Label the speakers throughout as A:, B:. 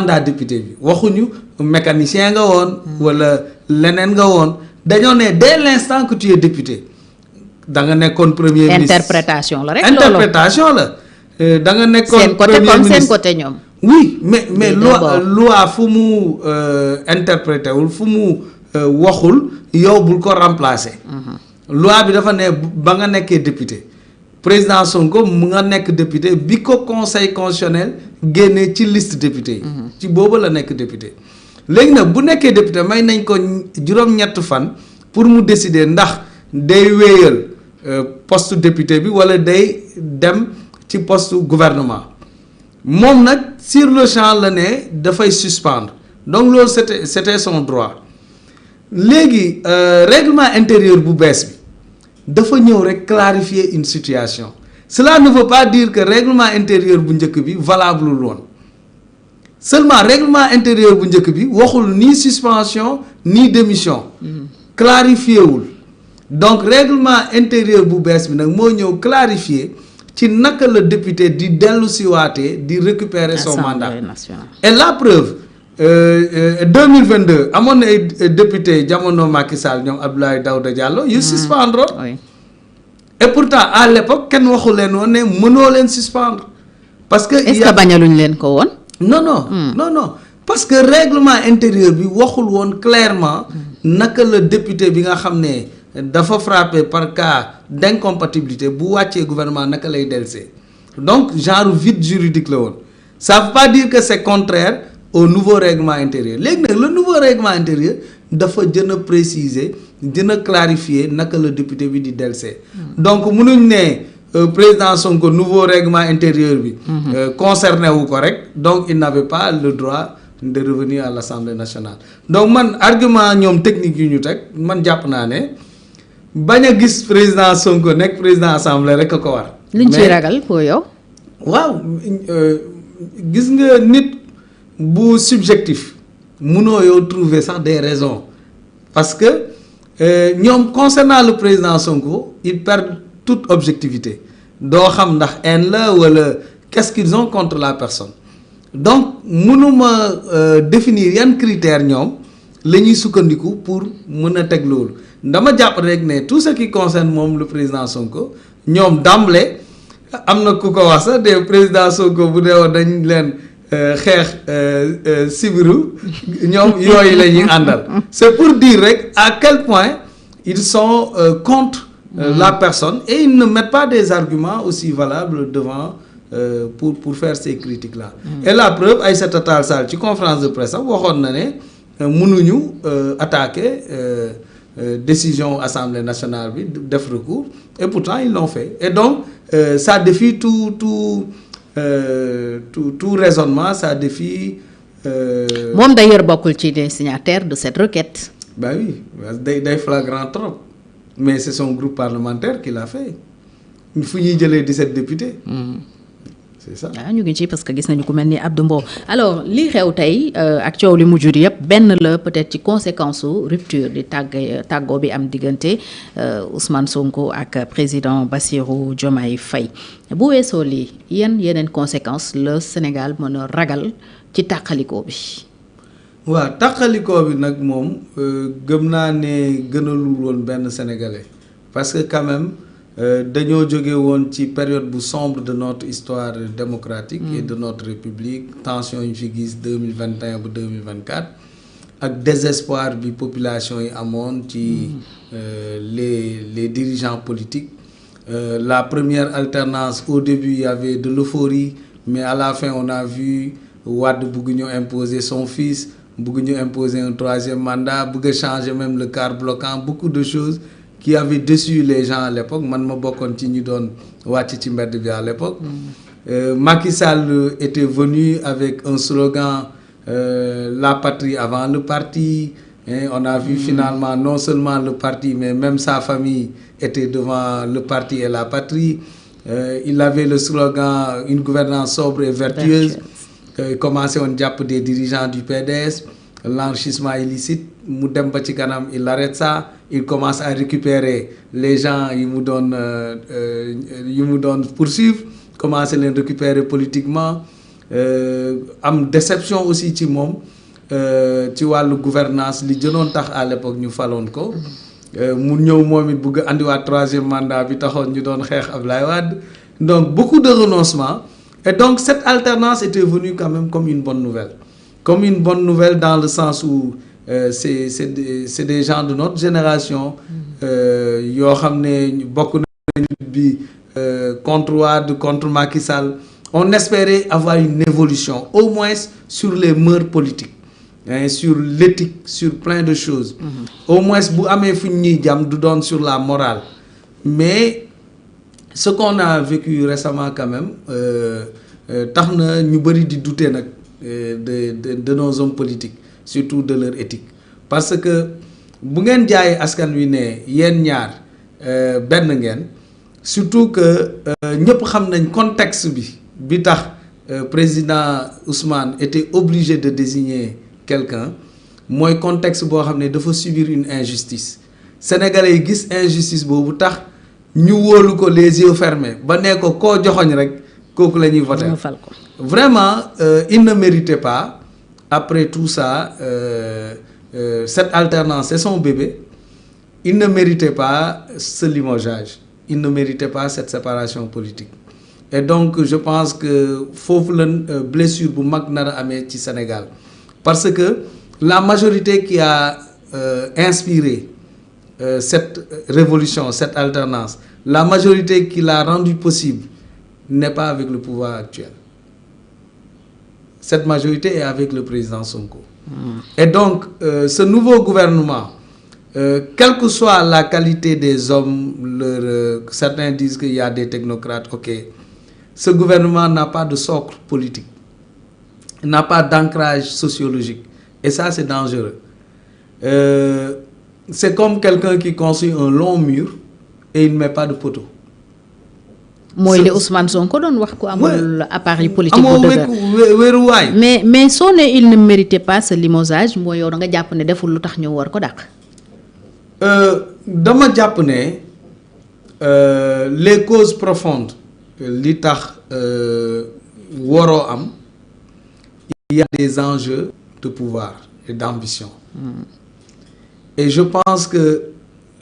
A: mandat député bi waxuñu mécanicien nga woon wala leneen nga woon dañoo ne dès l'instant que tu es député da nga nekkoon premier ministre
B: interprétation la rek
A: interprétation la da nga nekkoon premier ministre
B: seen côté ñoom.
A: oui mais loi fu mu interprété wul fu mu waxul yow bul ko remplacer. loi bi dafa ne ba nga nekkee député président Sonko mu nga nekk député bi ko conseil constitutionnel génnee ci liste député yi. ci boobu la nekk député. léegi nag bu nekkee député may nañ ko juróom-ñett fan pour mu décider ndax day wéyal poste député bi wala day dem ci poste gouvernement moom nag sur le champ la ne dafay suspendre donc loolu c'était son droit léegi règlement intérieur bu bees bi dafa ñëw rek clarifier une situation cela ne veut pas dire que règlement intérieur bu njëkk bi valable woon seulement règlement intérieur bu njëkk bi waxul ni suspension ni démission clarifié wul donc règlement intérieur bu bees bi nag moo ñëw clarifier ci naka la député di dellu si waatee di récupérer son mandat et la preuve 2022 amoon na ay député jamono Macky Sall ñoom Abdoulaye Daouda Diallo yu suspendre et pourtant à l'époque kenn waxu leen woon ne mënoo leen suspendre parce que
B: est-ce que bañaluñ leen ko woon
A: non parce que règlement intérieur bi waxul woon clairement naka la député bi nga xam ne dafa frappé par cas d'incompatibilité bu wàccee gouvernement naka lay delsee donc genre vide juridique la woon ça veut pas dire que c'est contraire au nouveau règlement intérieur léegi nag le nouveau règlement intérieur dafa gën a préciser gën a clarifier naka la député bi di delsee donc mënuñ ne président Sonko nouveau règlement intérieur bi concerné wu ko rek donc il n'avait pas le droit de revenir à l'Assemblée nationale donc man argument ñoom technique yu ñu teg man jàpp naa ne bañ a gis président Sonko nekk président assemblée rek a ko war.
B: luñ ciy ragal pour yow.
A: waaw gis nga nit bu subjectif munoo yow trouver sax des raisons parce que ñoom concernant le président Sonko ils perdent toute objectivité doo xam ndax haine la wala qu'est-ce qu'ils ont contre la personne donc mënuma définir yan critères ñoom la ñuy sukkandiku pour mën a teg loolu. dama jàpp rek ne tout ce qui concerne moom le président Sonko ñoom d'emblée am na ku ko wax sax des président Sonko bu dee woon dañ leen xeex sibiru ñoom yooyu la ñuy àndal c'est pour dire rek à quel point ils sont contre la personne et ils ne mettent pas des arguments aussi valables devant pour faire ces critiques là et la preuve Aïssata Tall Sall ci conférence de presse sax waxoon na ne mënuñu attaquer décision Assemblée nationale bi def recours et pourtant ils l'ont fait et donc ça défie tout raisonnement ça défie.
B: moom d'ailleurs bokkul ci des signataires de cette requête.
A: bah oui day flagrant trop mais c'est son groupe parlementaire qui l'a fait fu ñuy jëlee 17 députés. c'est ça
B: waaw ñu ngi ci parce que gis nañu ku mel ni Abdou Mbow alors li xew tey ak coow li mu jur yëpp benn la peut-être ci conséquence su rupture di tàggoo bi am diggante Ousmane Sonko ak président Bassirou Diomaye Faye bu weesoo lii yeneen conséquence le Sénégal mën a ragal ci tàqalikoo bi.
A: waaw tàqalikoo bi nag moom gëm naa ne gënalul woon benn Sénégalais parce que quand même. dañoo jóge woon ci période bu sombre de notre histoire démocratique et de notre république tension yi fi gis 2021 ba 2024 ak désespoir bi population yi amoon ci les dirigeants politiques la première alternance au début il y avait de l'euphorie mais à la fin on a vu Wade bëgg ñu imposer son fils bëgg ñu imposer un troisième mandat bëgg a changer même le quart bloquant beaucoup de choses qui avait déçu les gens à l'époque man ma bokkoon ci ñu doon wàcc ci mbedd bi à l'époque Macky Sall était venu avec un slogan la patrie avant le parti et on a vu finalement non seulement le parti mais même sa famille était devant le parti et la patrie il avait le slogan une gouvernance sobre et vertueuse commencé woon jàpp des dirigeants du PDS l'enrichissement illicite mu dem ba ci kanam il arrête ça il commence à récupérer les gens yi mu doon poursuivre commencer leen récupérer politiquement am déception aussi ci moom ci wàllu gouvernance li jënoon tax à l'époque ñu faloon ko mu ñëw moom it bëgg andiwaat 3e mandat bi taxoon ñu doon xeex Ablaye Wade donc beaucoup de renoncements et donc cette alternance était venue quand même comme une bonne nouvelle dans le sens où c'est des gens de notre génération yoo xam ne bokk nañu bi contre Wade contre Macky Sall. On espérait avoir une évolution au moins sur les mœurs politiques, hein, sur l'éthique, sur plein de choses. Au moins bu amee fu ñuy jam du doon sur la morale. Mais ce qu'on a vécu récemment quand même tax na ñu bëri di douter nag de nos hommes politiques, surtout de leur éthique. Parce que bu ngeen jaayee askan wi ne yéen ñaar benn ngeen surtout que ñëpp xam nañ contexte bi tax président Ousmane était obligé de désigner quelqu'un mooy contexte boo xam ne dafa subir une injustice sénégalais yi gis injustice boobu tax ñu wóolu ko les yeux fermés ba nee ko koo joxoñ rek kooku la ñuy voter vraiment il ne méritait pas après tout ça cette alternance c'est son bébé il ne méritait pas ce limogeage il ne méritait pas cette séparation politique et donc je pense que foofu la blessure bu mag nar a amee ci Sénégal parce que la majorité qui a inspiré cette révolution cette alternance la majorité qui l'a rendu possible n'est pas avec le pouvoir actuel cette majorité est avec le président Sonko et donc ce nouveau gouvernement quelle que soit la qualité des hommes certains disent qu'il y a des technocrates ok ce gouvernement n'a pas de socle politique, n'a pas d'ancrage sociologique. Et ça, c'est dangereux. C'est comme quelqu'un qui construit un long mur et il ne met pas de poteau.
B: mooy li Ousmane Sonko doon wax ko amul appareil politique bu dëgër mais soo ne il ne méritait pas ce limogeage mooy yow da nga jàpp ne deful lu tax ñu war ko dàq.
A: dama jàpp ne les causes profondes li tax waroo am il y a des enjeux de pouvoir et d'ambition et je pense que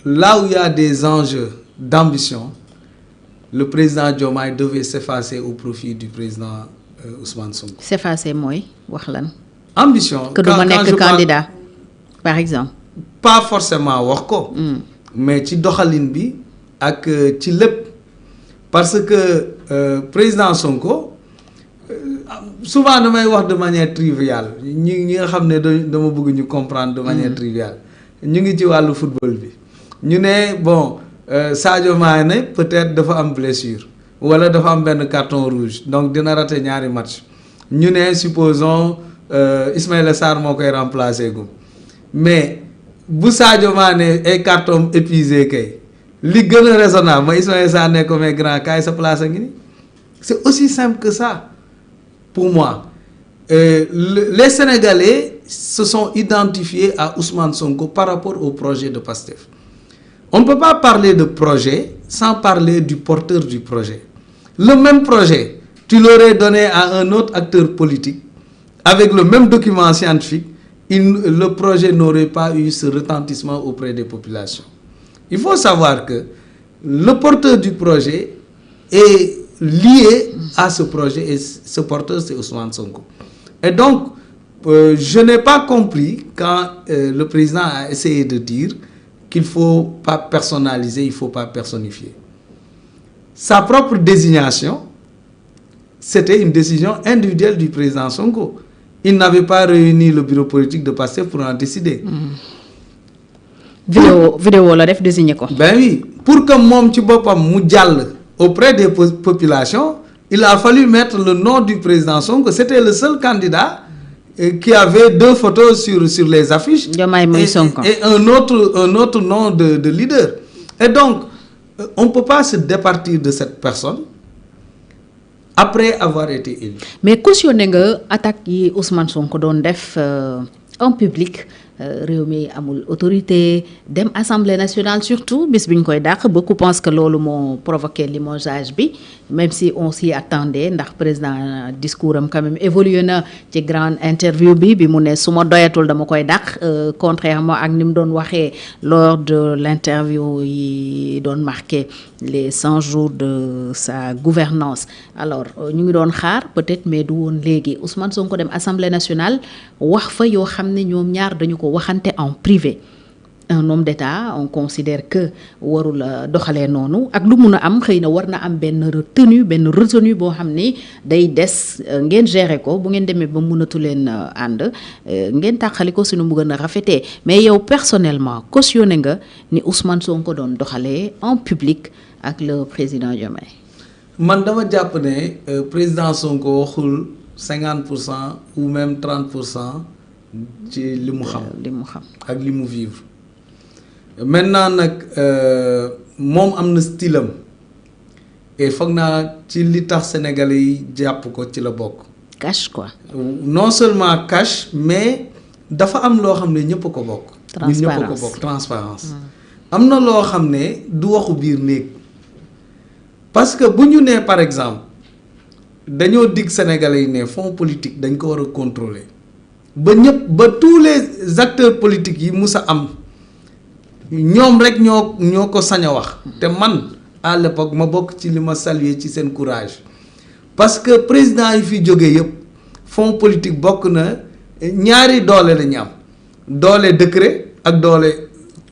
A: là où il y a des enjeux d'ambition le président Diomaye devait s'effacer au profit du président Ousmane Sonko.
B: S'effacer mooy wax lan.
A: ambition
B: que duma nekk candidat par exemple.
A: pas forcément wax ko. mais ci doxalin bi ak ci lépp. parce que président Sonko souvent damay wax de manière triviale ñi nga xam ne dama bëgg ñu comprendre de manière triviale ñu ngi ci wàllu football bi ñu ne bon Sadio Mané peut-être dafa am blessure wala dafa am benn carton rouge donc dina rater ñaari match ñu ne supposons Ismaïla Sarr moo koy remplacer gum mais bu Sadio Mané ay carton épuisé kay li gën a raisonnable ma Ismaïla Sarr ne ko mais grand kaay sa place a ngi ni c'est aussi simple que ça pour moi les Sénégalais se sont identifiés à Ousmane Sonko par rapport au projet de PASTEF. On ne peut pas parler de projet sans parler du porteur du projet. Le même projet, tu l'aurais donné à un autre acteur politique avec le même document scientifique, le projet n'aurait pas eu ce retentissement auprès des populations. Il faut savoir que le porteur du projet est lié à ce projet et ce porteur c'est Ousmane Sonko. Et donc, je n'ai pas compris quand le président a essayé de dire qu'il ne faut pas personnaliser, il ne faut pas personnifier. Sa propre désignation, c'était une décision individuelle du président Sonko. Il n'avait pas réuni le bureau politique de PASTEF pour en décider.
B: Vidéo la def désigné ko.
A: Ben oui, pour que moom ci boppam mu jàll auprès des populations, il a fallu mettre le nom du président Sonko. C'était le seul candidat qui avait deux photos sur les affiches et un autre nom de leader. Et donc, on ne peut pas se départir de cette personne après avoir été élu.
B: Mais cautionné nga attaque yi Ousmane Sonko doon def en public réew mi amul autorité dem assemblée nationale surtout bis bi ñu koy dàq beaucoup pensent que loolu moo provoqué limogeage bi même si on s'y attendait ndax président discours am quand même évolué na ci grande interview bi mu ne su ma doyatul dama koy dàq contrairement ak ni mu doon waxee lors de l'interview yi doon marqué les 100 jours de sa gouvernance alors ñu ngi doon xaar peut-être mais du woon léegi Ousmane Sonko dem assemblée nationale wax fa yoo xam ne ñoom ñaar dañu ko waxante en privé un homme d'État on considère que warul doxalee noonu ak lu mun a am xëy na war na am benn retenue boo xam ni day des ngeen gérer ko bu ngeen demee ba mënatu leen ànd ngeen tàqali ko suñu mu gën a rafetee mais yow personnellement cautionné nga ni Ousmane Sonko doon doxalee en public ak le président Diomaye.
A: man dama jàpp ne président Sonko waxul 50% ou même 30% ci li mu xam. ak li mu vivre. maintenant nag moom am na style am et foog naa ci li tax sénégalais yi jàpp ko ci la bokk.
B: cash quoi.
A: non seulement cash mais dafa am loo xam ne ñëpp a ko bokk.
B: transparence
A: ñun ñëpp a ko bokk transparence am na loo xam ne du waxu biir néeg parce que bu ñu nee par exemple dañoo dig sénégalais yi ne fonds politique dañ ko war a contrôler ba ñëpp ba tous les acteurs politiques yi mus a am. ñoom rek ñoo ko sañ a wax te man à l'époque ma bokk ci li ma saluer ci seen courage parce que président yi fi jógee yëpp fonds politique bokk na ñaari doole la ñu am doole décret ak doole